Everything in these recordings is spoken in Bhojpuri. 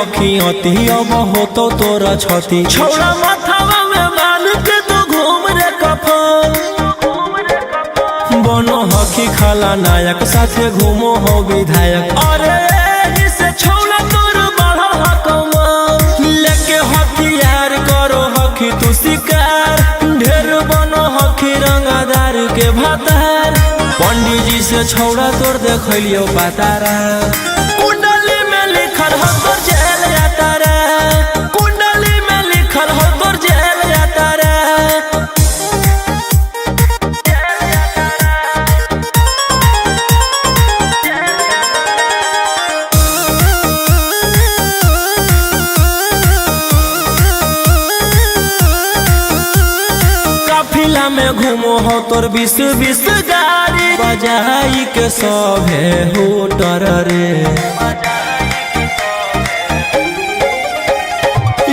हखी अति अब हो तो तोरा छती छौड़ा माथावा में बांध के तो घूम रे कफन बनो हखी खाला नायक साथे घूमो हो विधायक अरे जिसे छौड़ा तोर बढ़ा हकमा लेके हथियार करो हखी तू शिकार ढेर बनो हखी रंगादार के भातार पंडित जी से छौड़ा तोर देखलियो पातारा कुंडली में लिखल हो तोर जेल यातारा कुंडली में लिखल हो तोर जेल यातारा काफिला में घूमो हो तोर 20-20 गाड़ी बजाई के सभे होटर रे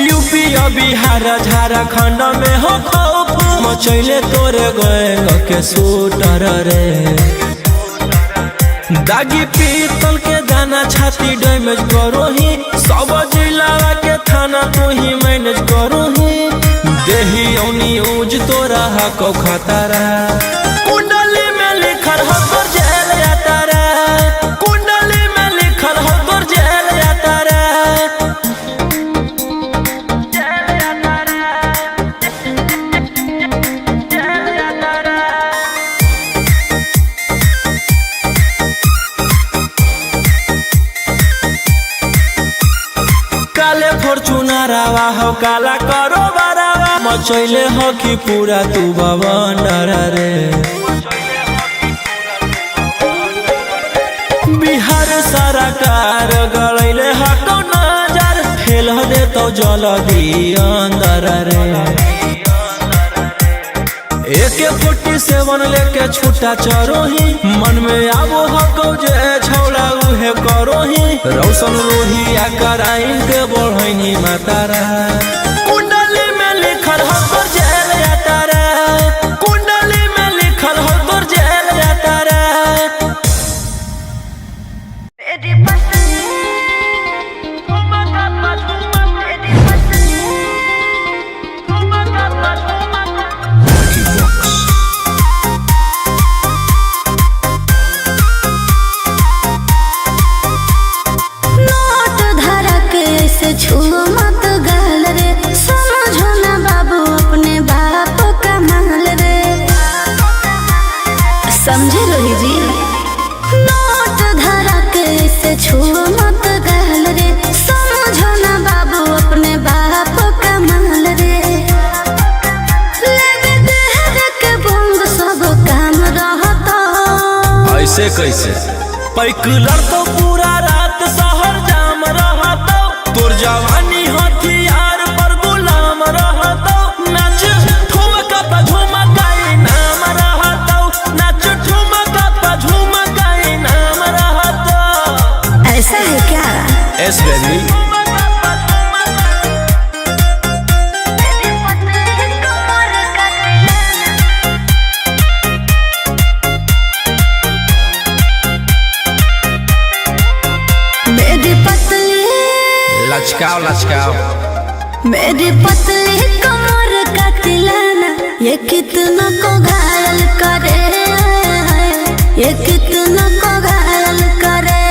यूपी बिहार झारखंड में हो खौफ मचैले तोरे गैंग के शूटर रे दागी पीतल के दाना छाती डैमेज करो ही सब जिला के थाना तू ही मैनेज करो ही देही न्यूज तोरा हको खतरा कुंडली में लिखल हो तोर जेल यातारा कुंडली में लिखल हो तोर जेल यातारा काले फॉर्च्यूनर आवा हो काला करो बरावा मचैले हो कि पूरा तू बवंडर रे बिहार सरकार गलैले हको नजर फेल दे तो जल्दी अंदर रे AK-47 लेके छूटा चरोही मन में आबो हको जे छौड़ा उहे करोही रौशन रोही आ कराइन के बढ़ैनी मातारा कुंडली में लिखल हो तोर जेल यातारा कुंडली में लिखल हो तोर जेल यातारा छुओ मत गाल रे समझो ना बाबू अपने बाप का माल रे समझे रोही जी नोट धरा के से छुओ मत गाल रे समझो ना बाबू अपने बाप का माल रे लेवे देहर के बंग सब काम रहता ऐसे कैसे पैकुलर तो पूरा रात शहर जाम रहता तोर जवानी हथियार पर गुलाम रहतो नाच ठुमका पे झुमकाई नाम रहतो नाच ठुमका पे झुमकाई नाम रहतो ऐसा है क्या एस बेबी लचकाओ लचकाओ मेरी पतली कमर का तिलाना ये कितना को घायल करे ये कितना को घायल करे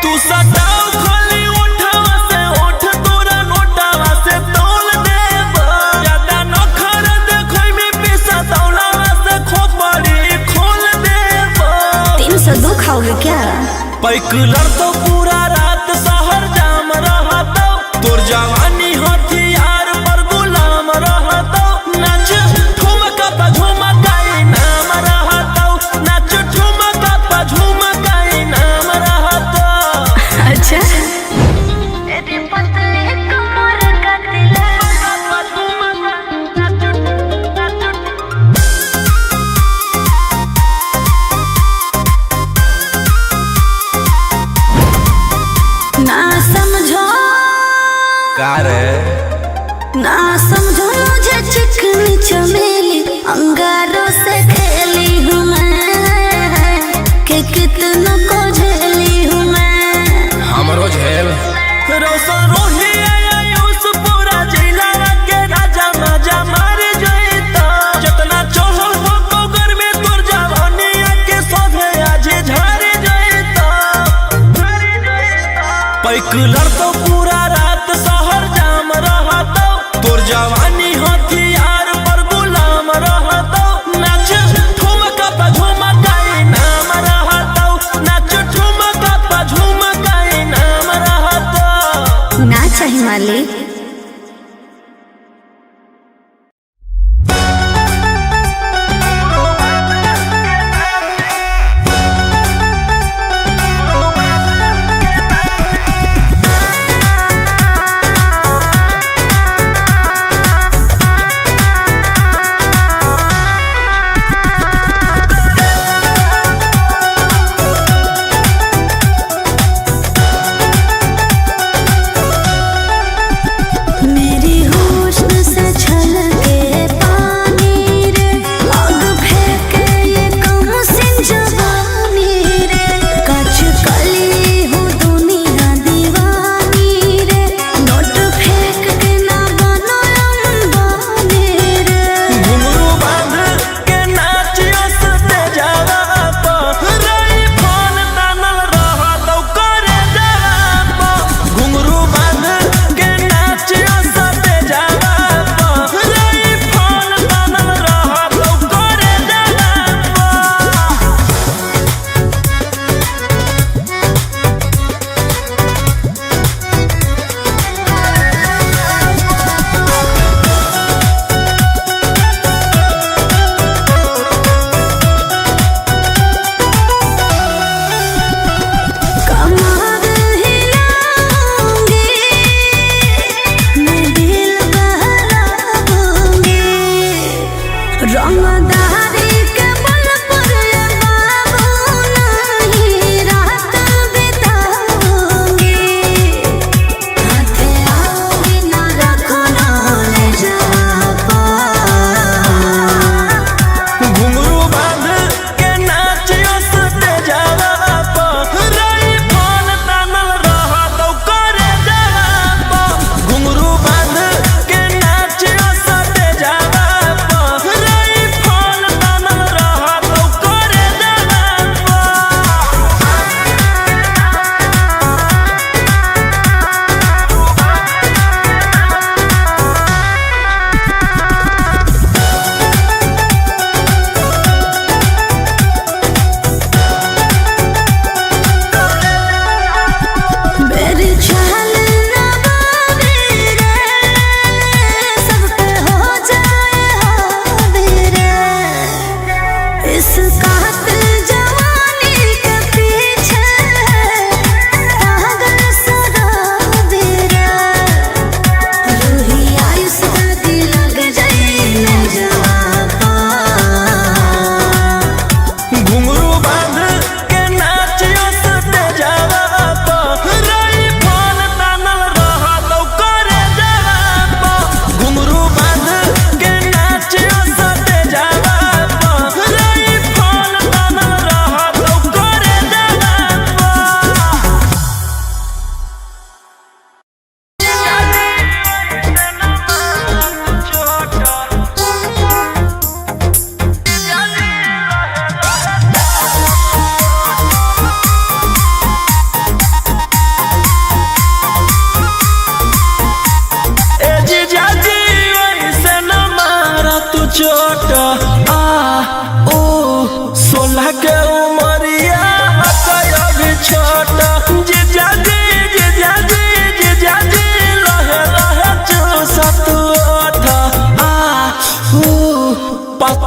तू सटाओ खाली उठावा से उठ तोरा नोटावा से तोल देब ज्यादा नखर देखै में पैसा दौलावा से खोपड़ी खोल देब 302 खाओगे क्या पैकुलर तो पूरा रात शहर जाम रहतो तोर जवानी हथियार पर गुलाम रहतो नाच ठुमका पे झुमकाई नाम रहतो नाच ठुमका पे झुमकाई नाम रहतो अच्छा मेरी पतली कमर का ना समझो का रे ना समझो मुझे चिकनी चमेली अंगारों से खेली हूँ मैं कि कितना को झेली हूँ मैं हमरो झेल रोशन रोही आयुष पूरा जिला के राजा मजा मार जइता जितना चढ़ल हो गोगर में तोर जवानी के सोधे आज झाड़ जइता पैक लड़तो पूरा रात शहर जाम रहतो तोर जवानी हथियार पर गुलाम रहतो नाच ठुमका पे झुमकाई नाम रहतो नाच ठुमका पे झुमकाई नाम रहतो ना चाही मालिक।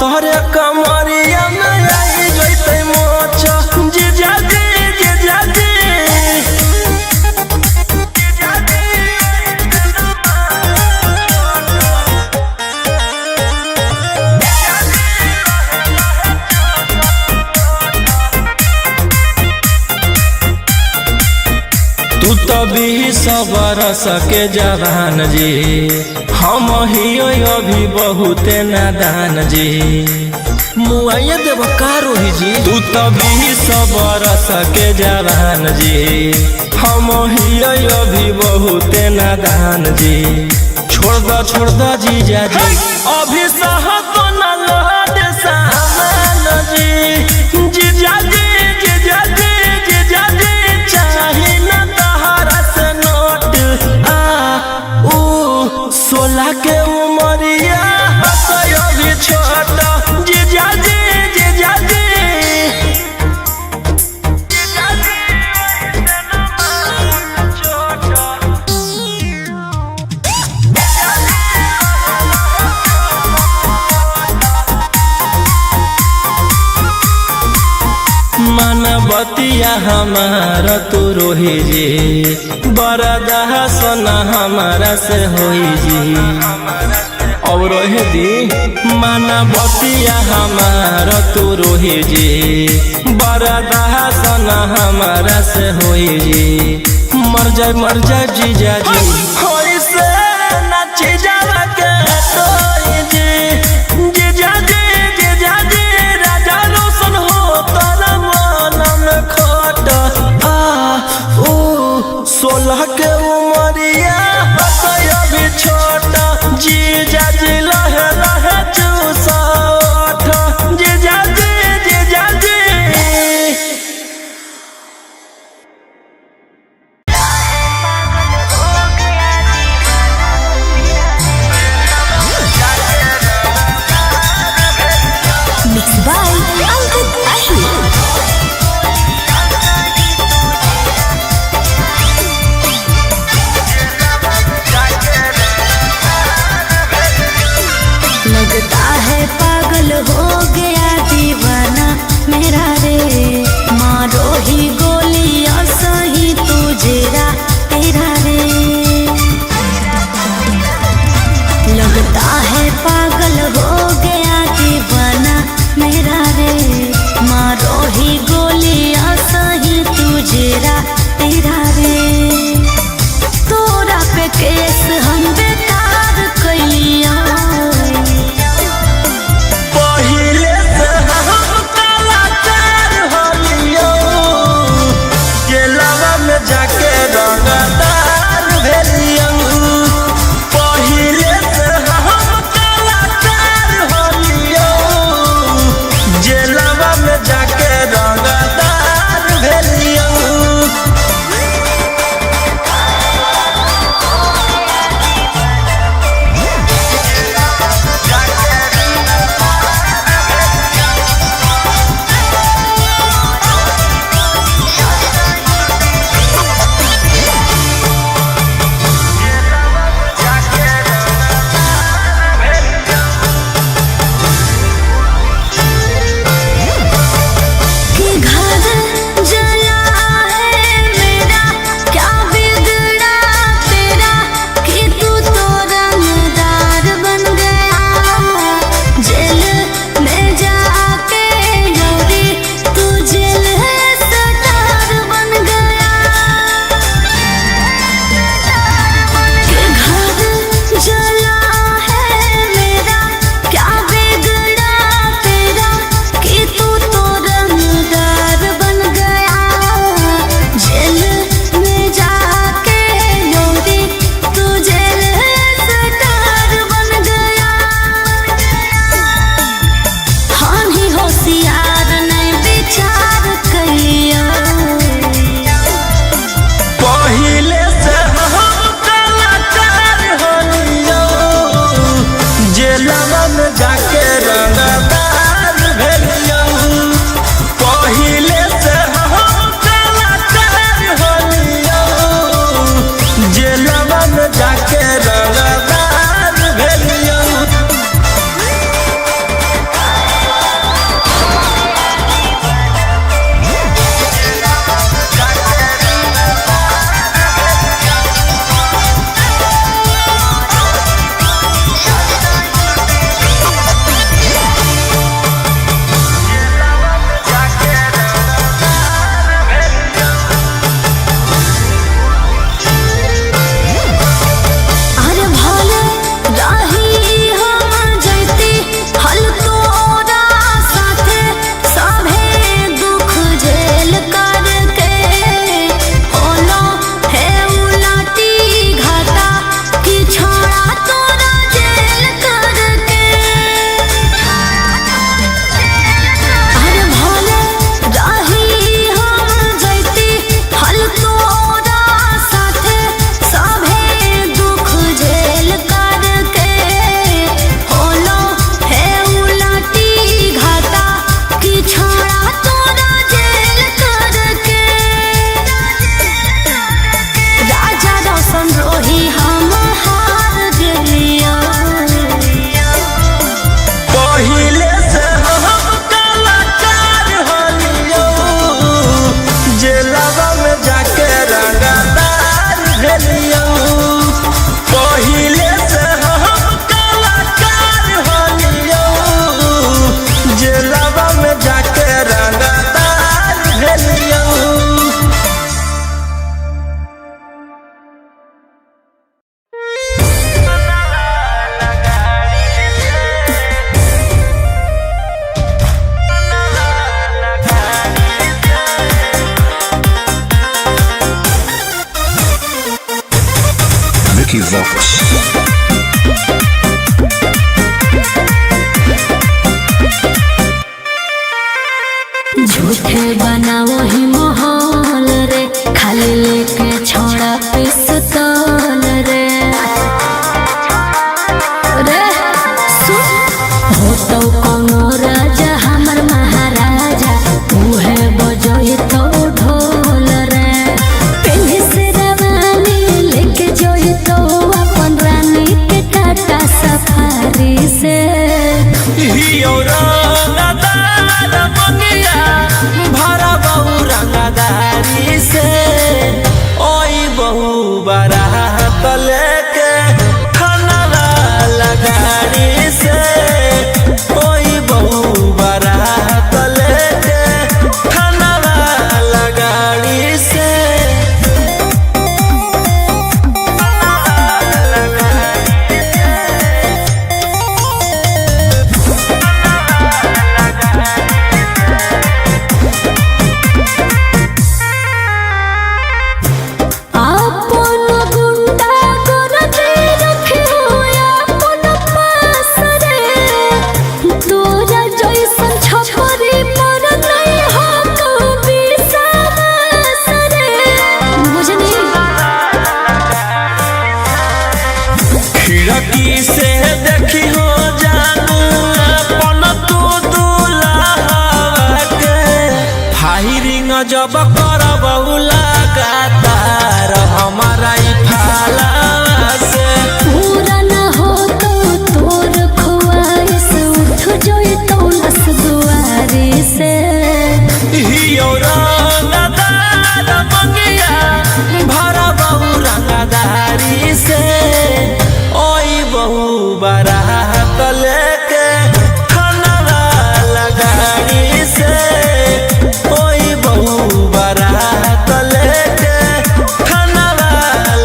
तोहरे कमरिया में आई जइते मोचा जीजा जी जीजा जी तू तो 20 बरस के जवान जी हम ही अभी बहुते नादान जी मुआइया देव का रोही जी तू तभी सब बरस के जवान जी हम ही अभी बहुते नादान जी छोड़ द जीजा जी अभी सहत न लौट सामान जी जीजा जी जीजा जी जीजा जी चाही न तहरा से नोट आ ऊ 16 के उमरिया अभी छोटा जीजा जी जीजा जी मानवतिया हमारा तू रोही जी बरदाह सोना हमारा से होई जी और रोहे दी मानवतिया हमारा तू रोही जी बरदाह सोना हमारा से होई जी मर जाए जीजा जी होई से नाची जावा के तोई जी जीजा जी जीजा जी राजा रोशन हो तारा खोट आ ओ 16 के उमरिया अभी छोटा जीजा जी लहे लहे चूसठ जीजा जी जीजा जी Mixed by Ankit Ahmed. Equivox. झूठे बनाओ ही माहौल रे, खाली लेके छोड़ा पिस्तौल रे। रे सुन, हो तो कोनो राजा हमर महाराजा, उहे बजोई तो ढोल रे। पहले से रवानी लेके जोई तो अपन रानी के टाटा सफारी से। भरा बहु रंगदारी से ओई बहु बारात लेके खाना लगाड़ी से, ओई बहु बारात लेके खाना लगाड़ी से। खिड़की से देखी हो जानू अपन तू दुल्हा के, फायरिंग जब करब लगातार हमारा ई फाला से। पूरा न हो तो तोर ख्वाहिश उठ जोई तो नस दुआरी से। हियो रंगदार मंगिया भरा बहु रंगदारी से, ओई बहु बारात लेके खाना लगाड़ी से, ओई बहु बारात लेके खाना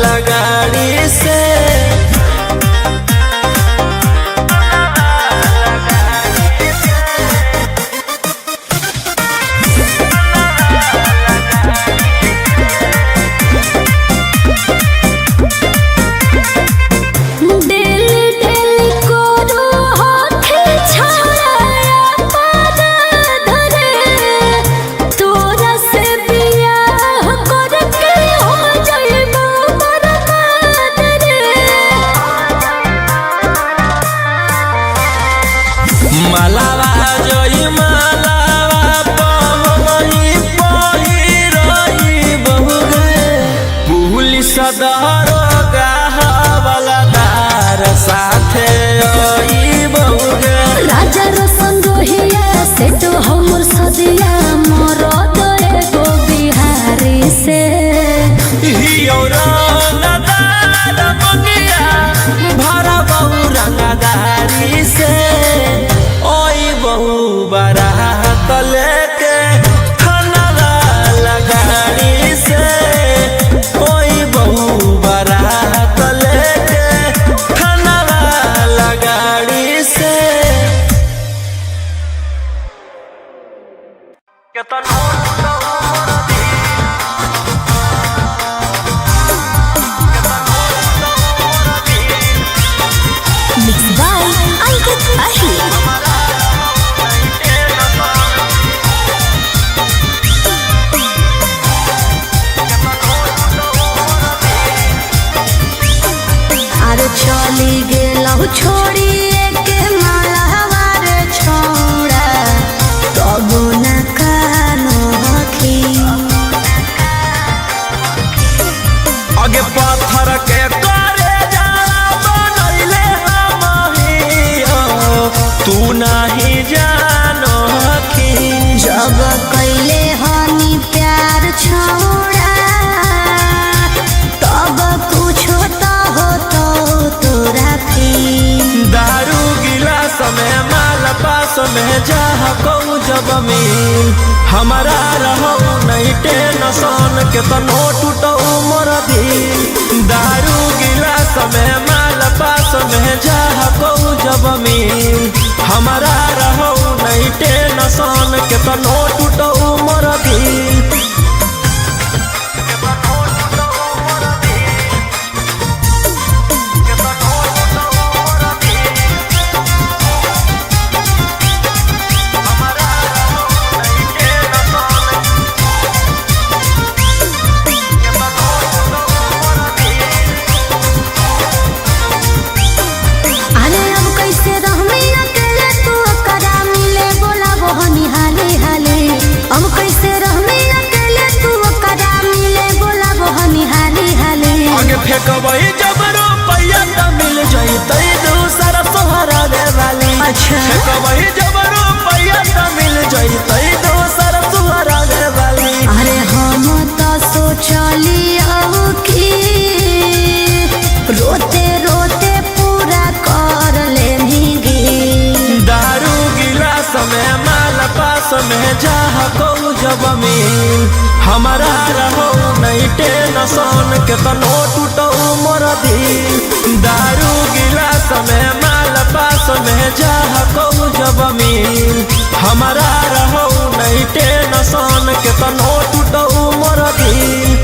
लगाड़ी से। मालावा जोई मालावा पहमई पहिरई बहु गे, पुलिस दरोगा हवलदार साथे आई बहु गे। राजा रोशन रोहिया से तो हमर सदिया मरद एगो बिहारी से। हियो रंगदार मंगिया भरा बहु रंगदारी से, ओई बहु बारात लेके खाना लगाड़ी से, ओई बहु बारात लेके खाना लगाड़ी से। Mixed by Ankit Ahi. अरे चली गेलहु छोड़िए के मालावा रे छोड़ा, तबो न कानो हखी। आगे पत्थर के करे जा बनैले हम हियो, तू नहीं जानो की। जब कैले हनी प्यार छोड़ा, तब कुछो तो हो तो तोरा फिर। दारू गिलास में माल पास में जा कहूँ जब मिल, हमारा रहो नहीं टेंशन के तनो टूटो मोर दिल। दारू गिलास में माल पास में जा कहूँ जब मिल, हमारा रहो नहीं टेंशन के तनो टूटो मोर दिल। फेंकबई जब रुपया त मिल जइतै दूसरा तोहरा दे वाली। अच्छा। फेंकबई जब रुपया त मिल जइतै दूसरा तोहरा दे वाली। अरे हम तो सोचलियो कि रोते रोते पूरा कर लेंगे। दारू गिलास में माल पास में जाह को जब मिल हमारा रहो नहीं टेंशन के तनो टूटो मोर दिल। दारू गिलास में माल पास में जाह को जब मिल हमारा रहो नहीं टेंशन के तनो टूटो मोर दिल।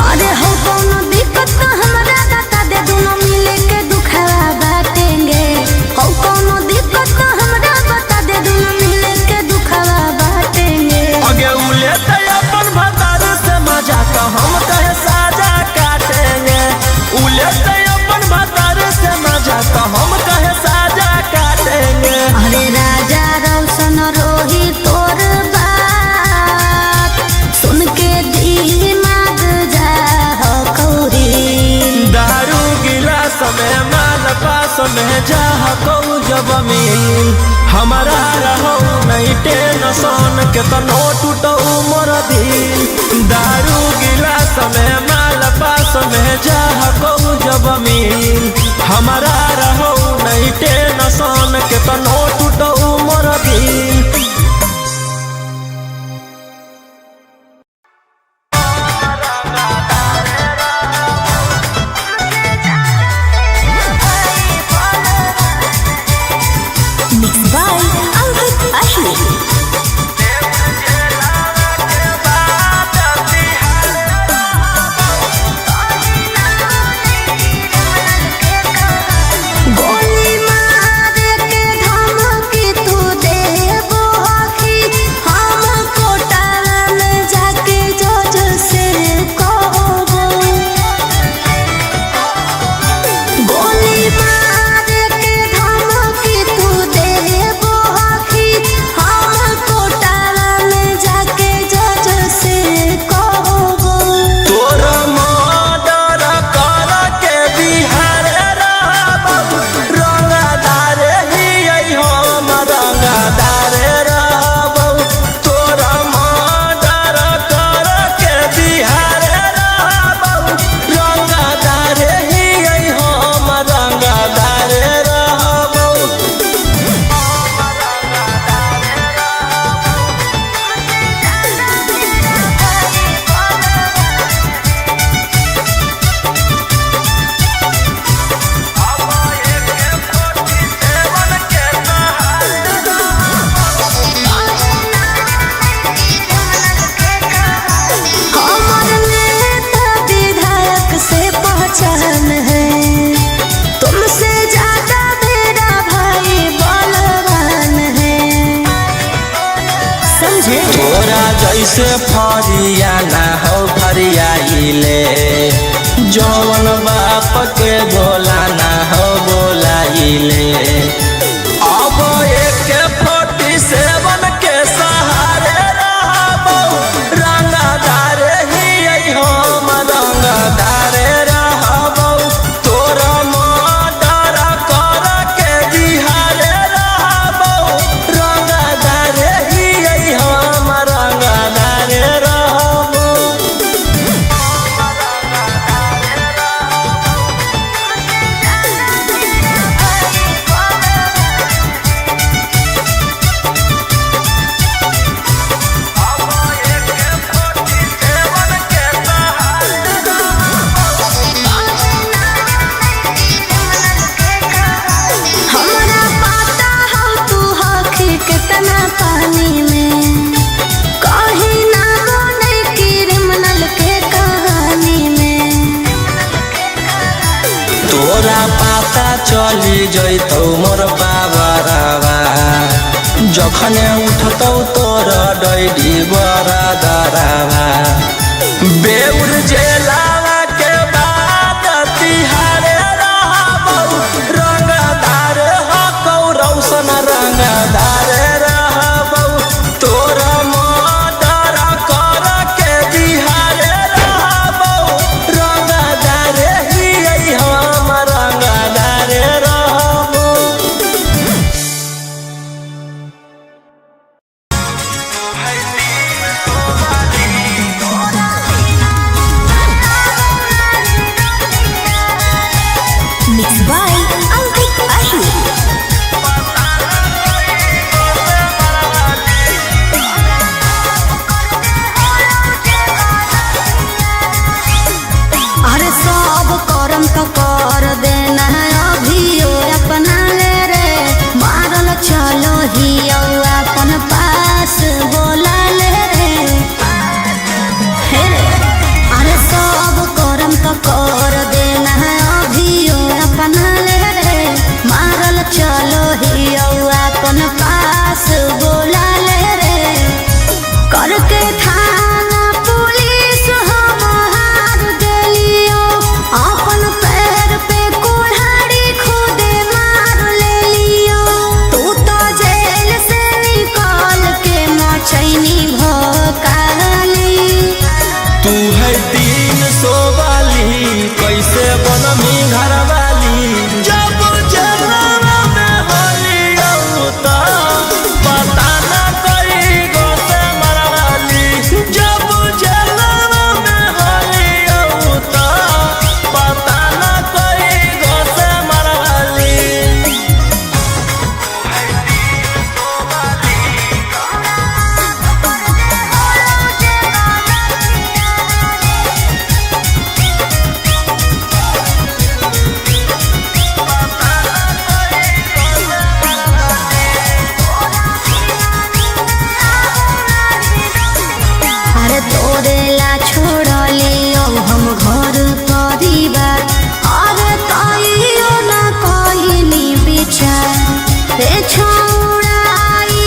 अरे हो कोनो दिक्कत तो हमरा बता दे, दोनों मिले के दुखवा बांटेंगे। हो कोनो दिक्कत तो हमरा बता दे, दोनों मिले के दुखवा बांटेंगे। आगे उले ते अपन भतार से मजा तो हम कहे साजा काटेंगे। उले ते अपन भतार से मजा तो हम कहे साजा काटेंगे। अरे राजा रोशन रोही तोर बात सुन के दिमाग जा हो कौरी। दारू गिलास में माल पास में जाह को जब मिल हमारा रहो नहीं टेंशन के तनो टूटो मोर दिल। दारू गिलास में माल पास में जाह को जब मिल हमारा रहो नहीं टेंशन के तनो टूटो मोर दिल। Mixed by Ankit Ashmi. गोली मार के धमकी तू देबो कि हम कोटाला में जाके जज से कहबो। गोली मार के धमकी तू देबो कि हम कोटाला में जाके जज से कहबो। तोर मर्डर कर के बिहार रहबौ रंगदार ही हम रंगदार रहबौ। तोर मर्डर कर के बिहार रहबौ रंगदार ही हम रंगदार रहबौ। हमर नेता विधायक से पहचान है, तुमसे ज्यादा मेरा भाई बलवान है। समझे? तोरा जैसे फरियाना हो फरियाइले जौन बाप के बोलाना हो बोलाइले। अब एक 47 के सहारे रहबौ रंगदार ही हम रंगदार रहबौ। तोरा मर्डर कर के बिहार रहबौ रंगदार ही हम रंगदार रहबौ। तखने उठतौ तोर डैडी बड़ा दरावा बेउर जेलावा के बाद तिहारे रहबौ रंगदार हकौ रौशन रंगदार रहबौ तोर मर्डर कर के बिहारे रहबौ रंगदार ही हम रंगदार रहबौ। Mixed by Angkik Ahu. अरे सब करम तो कर देना है अभियो अपना ले रे मारल चलो ही अपन पास बोला ले रे हे रे अरे सब करम तो कर देना है अभियो अपना ले रे मारल चलो ही अपन पास बोला ले रे करके थाना पुलिस हम हार देलियो अपन पैर पे कुल्हाड़ी खुदे मार लेलियो तू तो जेल से निकाल के मचैनी भोकाली तू है 300 वाली कैसे बनमी घरवाली जब जलवा में होलियो त पता न कई गो से मरवाली जब जलवा में होलियो त पता न कई गो से मरवाली। अरे तोरे ला छोड़ लियो हम घर परिवार अरे कहियो ना कहनी विचार रे छोड़ाई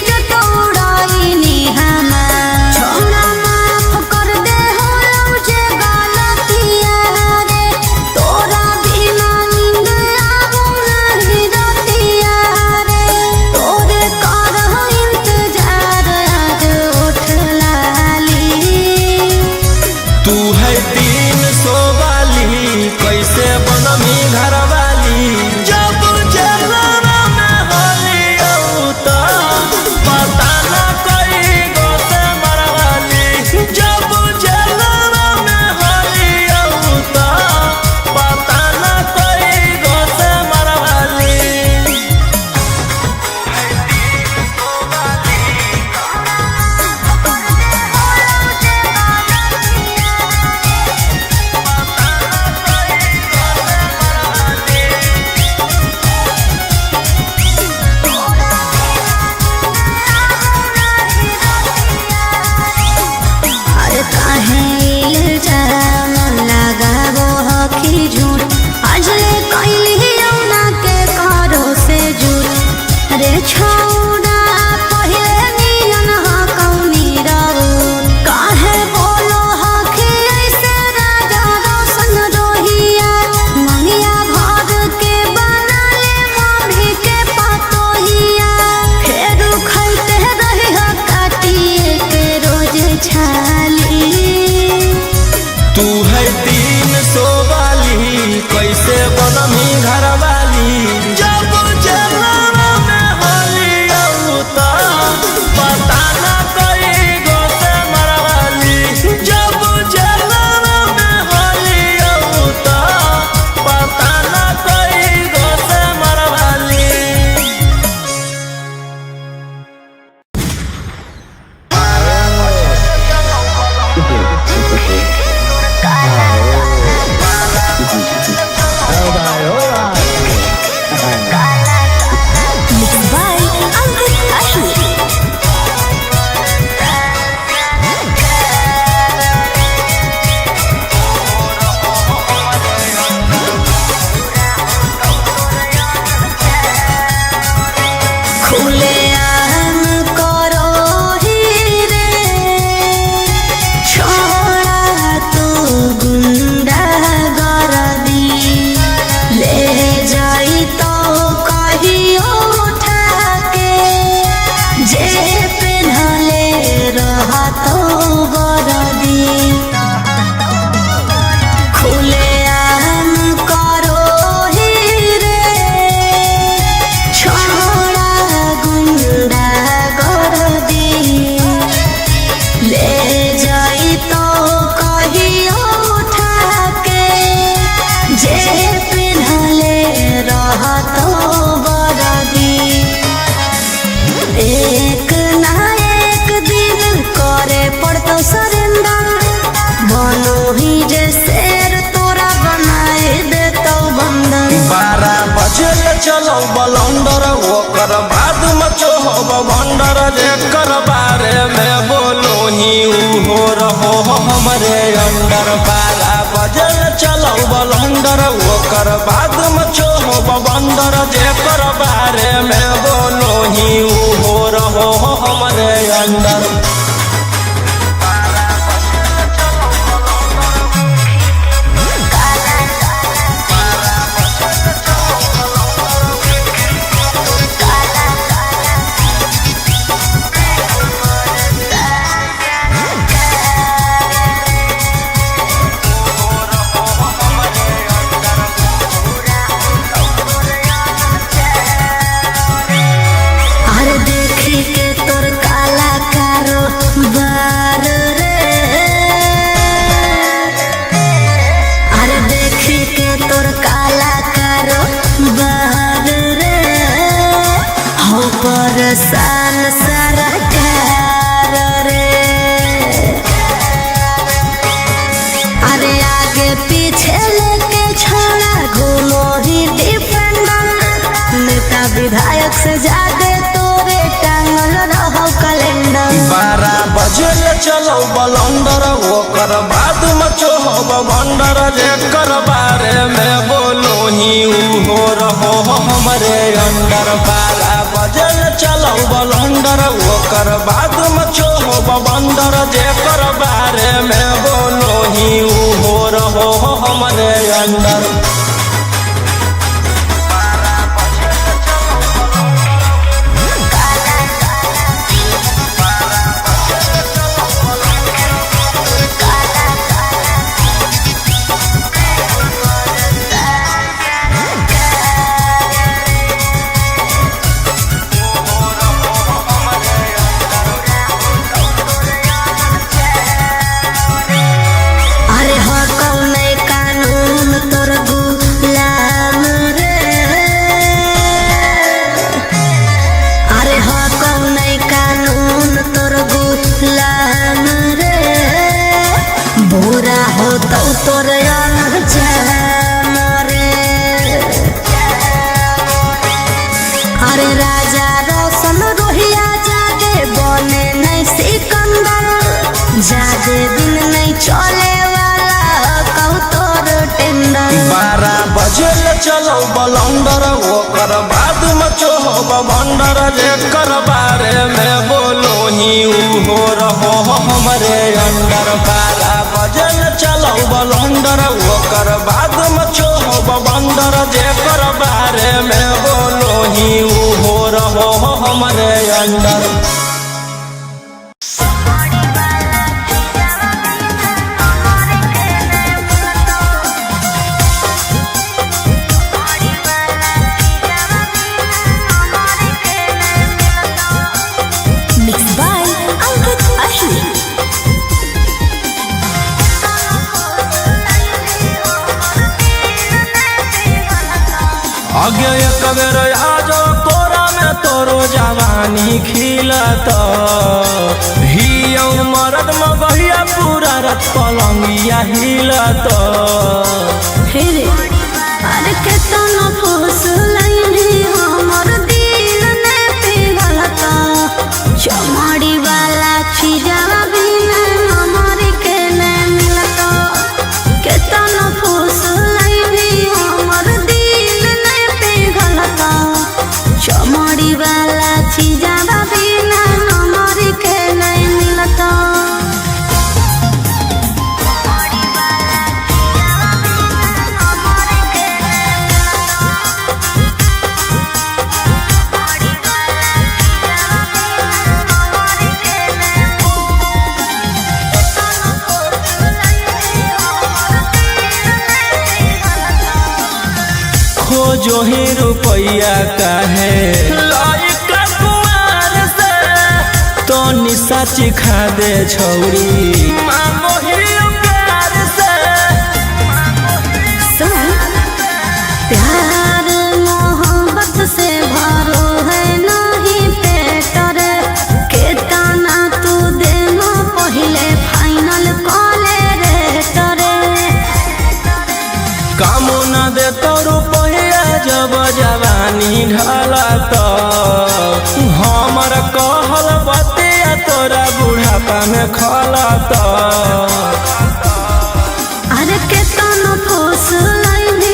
जो तोड़ाईनी हमार छोड़ा माफ कर दे हो जे गलतिया रे तोरा बिना नींद आबो नहीं रतिया रे तोरे करह इंतजार आज उठ लाली तू है 300 वाली कैसे बनमी घरवाली जब जलवा में होलियो त पता न कई गो से मरवाली जब जलवा में होलियो त पता न कई गो से मरवाली। अरे काहे इल्जाम लगाबो हखी झूठ अजले कइलियो ना के करो से झूठ रे छौड़ा पहिले नियन ह कौनी रहू काहे बोलो हखी ऐसे राजा रोशन रोहिया मंगिया भर के बना ले मम्मी के पतोहिया फेरू खैते रही ह काटिए के रोज छाली तू है 300 वाली कैसे बनमी घरवाली जब जलवा में होलियो त पता न कई गो से मरवाली जब जलवा में होलियो त पता न कई गो से Marwari. Mixed by Angkik Ahu. खुले आम बवंडर ओकर बाद मचो हो बवंडर जेकर बारे में बोलो ही हो रहो हमरे अंडर। सान सरकार रे अरे आगे पीछे लेके छोड़ा घूमो ही डिफेंडर नेता विधायक से ज्यादा तोरे टांगल रहो कैलेंडर। 12 बजे चलो बलंडर ओकर बाद मचो हो बवंडर जेकर बारे में बोलो ही हो रहो हमरे अंडर। 12 बजे चलो बलंडर ओकर बाद मचो हो बवंडर जेकर बारे में बोलो ही हो रहो हमरे अंडर। अरे राजा रोशन रोहिया जादे बने नहीं सिकंदर जादे दिन नहीं चले वाला कहू तोर टेंडर। 12 बजे चलो बलंडर ओकर बाद मचो हो बवंडर जेकर बारे में बोलो ही हो रहो हमरे अंडर। 12 बजे चलो बलंडर ओकर बाद मचो हो बवंडर जेकर बारे में बोलो ही हो रहो हमरे अंडर। आगे एक बेर आजो तोरा में तोरो जवानी खिलत ही मरद में बहिया पूरा रत पलंगिया हिलत। अरे केतना फूस लैनी हमर दिल ने पिघलत चमड़ी वाला चीजवा बिना हमर के ने मिलत। केतना फूस लैनी हमर दिल ने पिघलत चमड़ी वाला चीजवा बिना हमर के ने मिलत। खोजो ही रुपया काहे लाइक कुमार से तो निशा चिखा दे छौरी मांगो ही प्यार से। प्यार मोहब्बत से भरो है नहीं पेट रे केतना तू देनो पहले फाइनल कॉले रे तोरे कामो न दे तो रुपया जब जवानी ढलत हमर कहल बतिया तोरा बुढ़ापा में खलत। अरे केतना फूस लैनी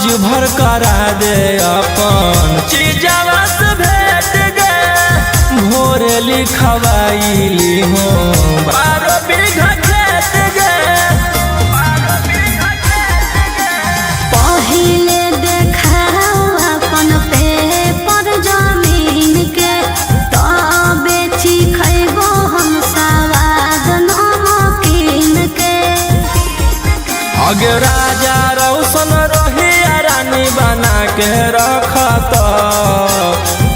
आज भर करा दे अपन चीजवा से भेट गे भोर लिखवाइली हो 12 बीघा खेत गे पहिले देखाओ अपन पेपर जमीन के तबे खैबो हम सवाद नमकीन के अगे राजा रौशन रही रानी बना के रखत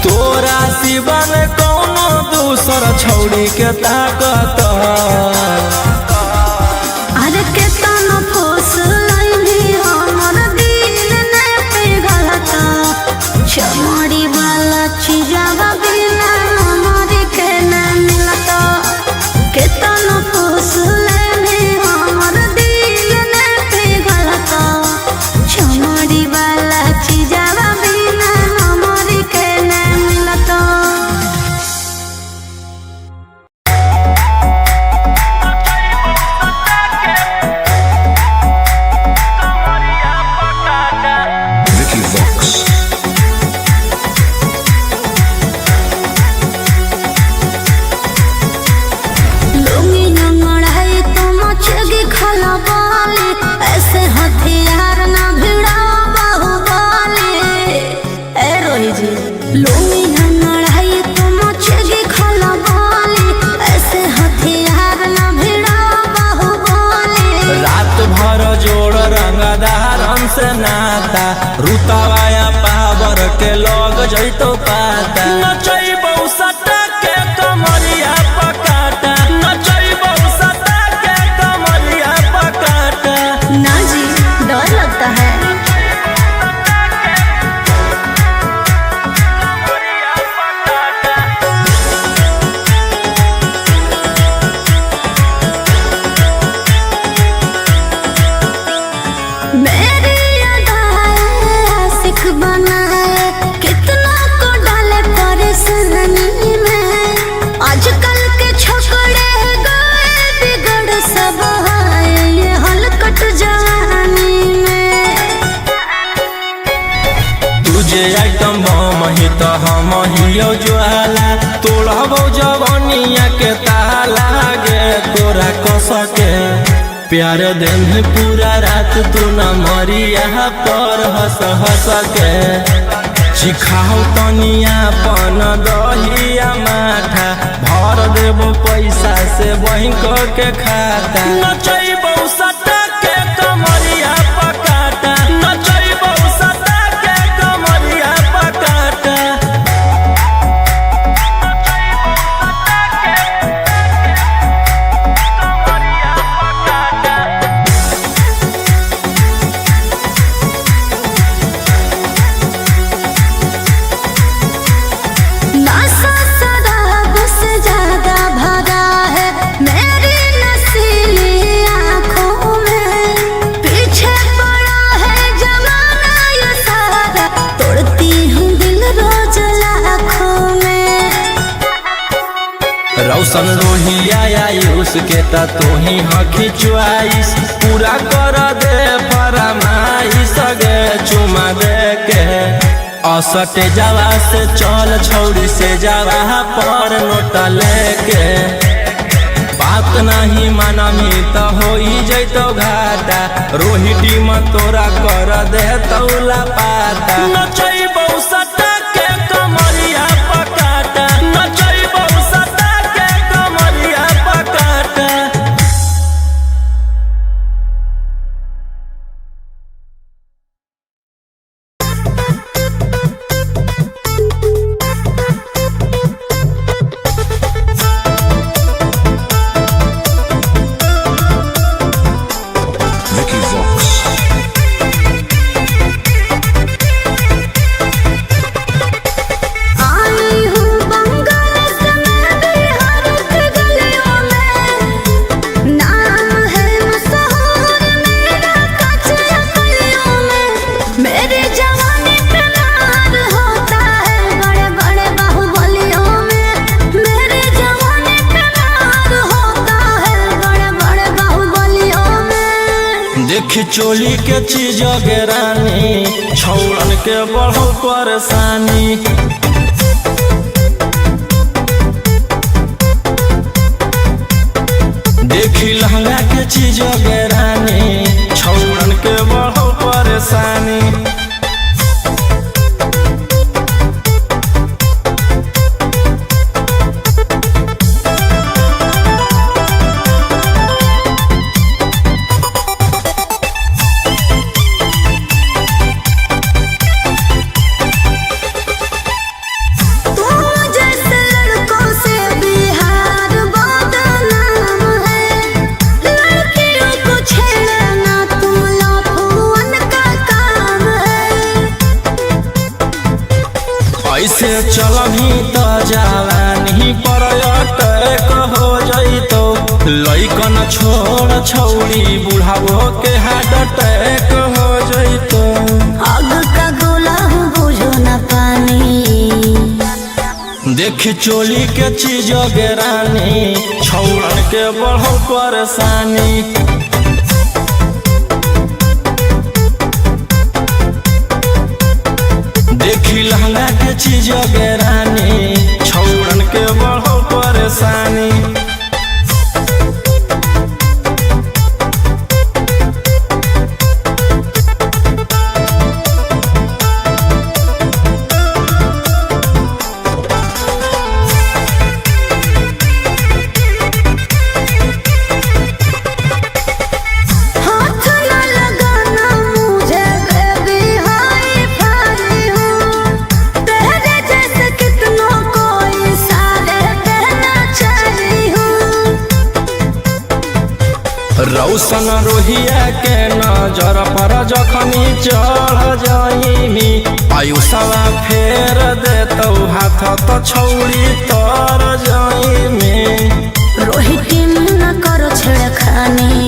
तोरा सिवन कौनो दूसर छौड़ी के ताकत अरे केतन फूस लैली हमर दिल ने पिघलता चमड़ी वाला चीजवा बिना हमर के न मिलता केतन फूस लैली हमर दिल ने पिघलता चमड़ी वाला चीजवा बिना हमर के न मिलता Vicky Vox. लुंगी नंगड़ाई तो मचगी खलबाली ऐसे हथियार ना भिड़ाओ बाहुबली ए रोही जी लुंगी नंगड़ाई तो मचगी खलबाली ऐसे हथियार ना भिड़ाओ बाहुबली रात भर जोड़ रंगदारन से नाता रुतवाया पावर के लग जैतो पाता नचैबौ सटा के कमरिया पकाटा नचैबौ सटा के कमरिया पकाटा ना जी डर लगता है मेरी अदाएं आशिक बनाए कितना को डाले परेशानी में आजकल के छोकरे गए बिगड़ सब है ये हलकट जवानी में तुझे आइटम बम ही तो हम हियो ज्वाला तोड़बो जवनिया के ताला गे तोरा कस के प्यार दिन पूरा रात तू न मरिया पर हंस हंस के चिखाओ तनिया पन दहिया माथा भर देबो पैसा से बैंक के खाता नचैबौ सटा के कमरिया पकाटा नचैबौ सटा के कमरिया पकाटा नशा शराब से ज्यादा भरा है मेरी नशीली आँखों में पीछे पड़ा है जमाना ये सारा तोड़ती हूँ दिल रोज लाखों में रौशन रोहिया उसके ता तू ही हकी च्वाइस पूरा कर दे फरमाइश गे चुमा दे के असटे जावा से चल छौड़ी से जावा पर नोट लेके बात नहीं मानमी तो हो जैतो घाटा रोहिटी में तोरा कर दे तौला पाता नचैबौ सटा के कमरिया पकाटा नचैबौ सटा के कमरिया पकाटा Vicky Vox. देखी चोली के चीज रानी छौड़न के बढ़ल परेशानी। देखी लहंगा के चीज रानी छौड़न के बढ़ल परेशानी। ऐसे चलही त जवानी पर अटैक हो जइतो। लइकन छोड़ छौड़ी बुढ़ावो के हार्ट अटैक हो जइतो। आग का गोला बुझो न पानी। देखी चोली के चीज रानी छौड़न के बढ़ल परेशानी। देखी लहंगा के चीज रानी छौड़न के बढ़ल परेशानी। रौशन रोहिया के नजर पर जखनी चढ़ जाइमी। आयुषवा फेर देतौ हाथ तो छौड़ी तर जाइमी। रोहित न करो छेड़खानी।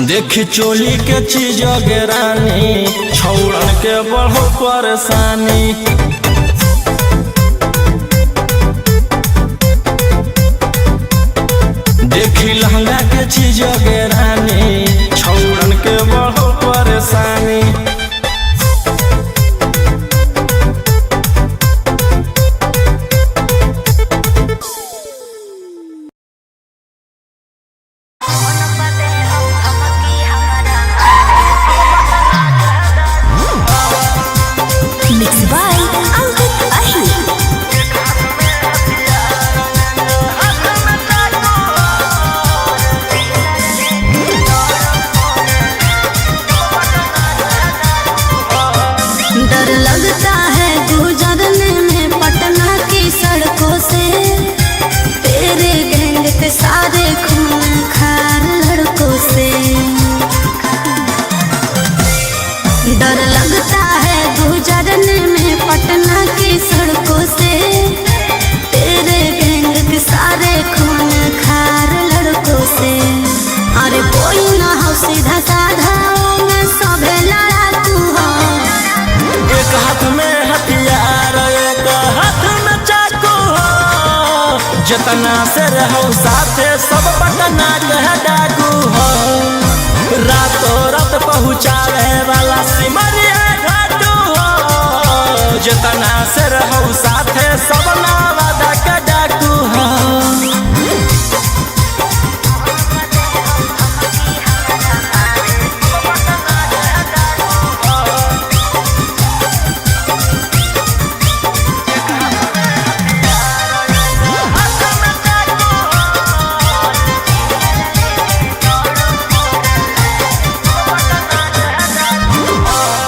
देखी चोली के चीज रानी छौड़न के बढ़ल परेशानी। देखी लहंगा के चीज रानी छौड़न के बढ़ल परेशानी। Mixed by Ankit Ahi. डर लगता है गुजरने में पटना की सड़कों से। तेरे गैंग के सारे खून खार लड़कों से। डर लगता है गुजरने में पटना की सड़कों से। तेरे गैंग के सारे खून खार लड़कों से। अरे कोई ना हो सीधा साधा मैं सभे लड़ाकू हो। एक हाथ में हथियार एक हाथ में चाकू हो। जितना से रहो साथे सब पटना के डाकू हो। रातों रात पहुँचावे वाला सिमरिया घाटू हो। जितना से रहो साथे सब नवादा के डाकू हो।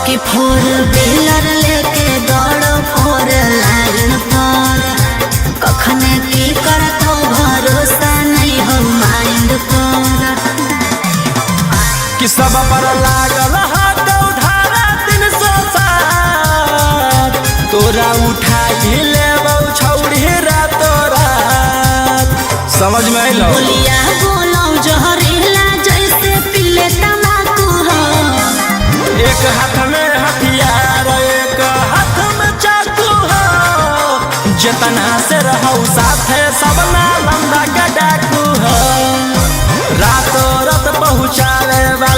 कि फोर व्हीलर लेके दौड़ो फोर लाइन पर। कखने की करतो भरोसा नहीं हो माइंड पर। कि सब पर लागल हाथ उधारा 307। तोरा उठा ही लेबौ छौड़ी रातो रात। समझ में आइलो? बोलिया बोलो जहरीला जैसे पीले तम्बाकू हो। एक हाथ में हथियार एक हाथ में चाकू हो। जितना से रहो साथे सब नालंदा का डाकू हो। रातों रात पहुँचावे वाला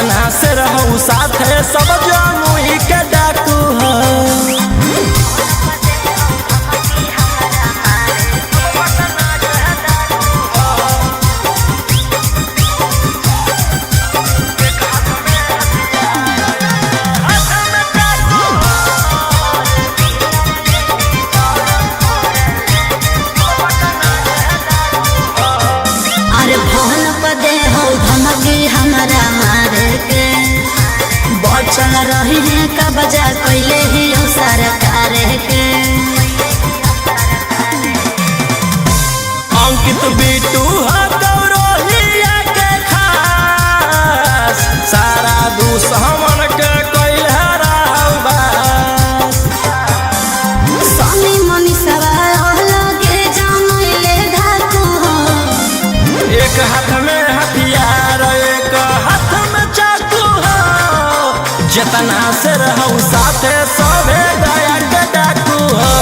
जतना से रहू साथे सब जमुई के डाकू हो। अरे भवन पदे हो धमकी हमारा मारे के बचल रही है का बजा कैले ही हो सरकार के। अंकित बिटू गौरहिया के खास सारा दुश्मन के कैल हराबास। स्वामी मनीषवा लगे जमैले धाकू हो। एक हाथ में हथियार एक हाथ में चाकू हो। जतना से रहू साथे सबे दया के डाकू हो।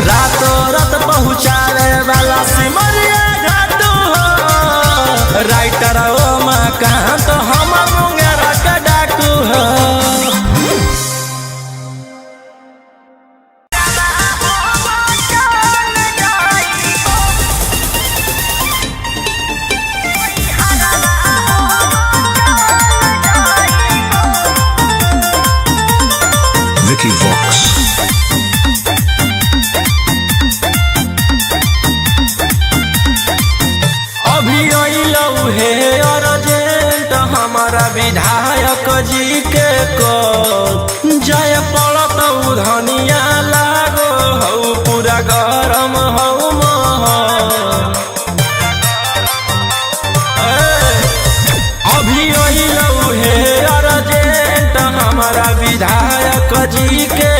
रातों रात पहुँचावे वाला सिमरिया घाटू हो। राइटर ओमा कहाँ तो हम मुंगेरा के डाकू हो। Vicky Vox. अभी अइलौ हे अर्जेंट हमारा विधायक जी के कॉल। जय पड़त धनिया लागो हौ पूरा गरम हौ महल। अभी अइलौ हे अर्जेंट हमारा विधायक जी के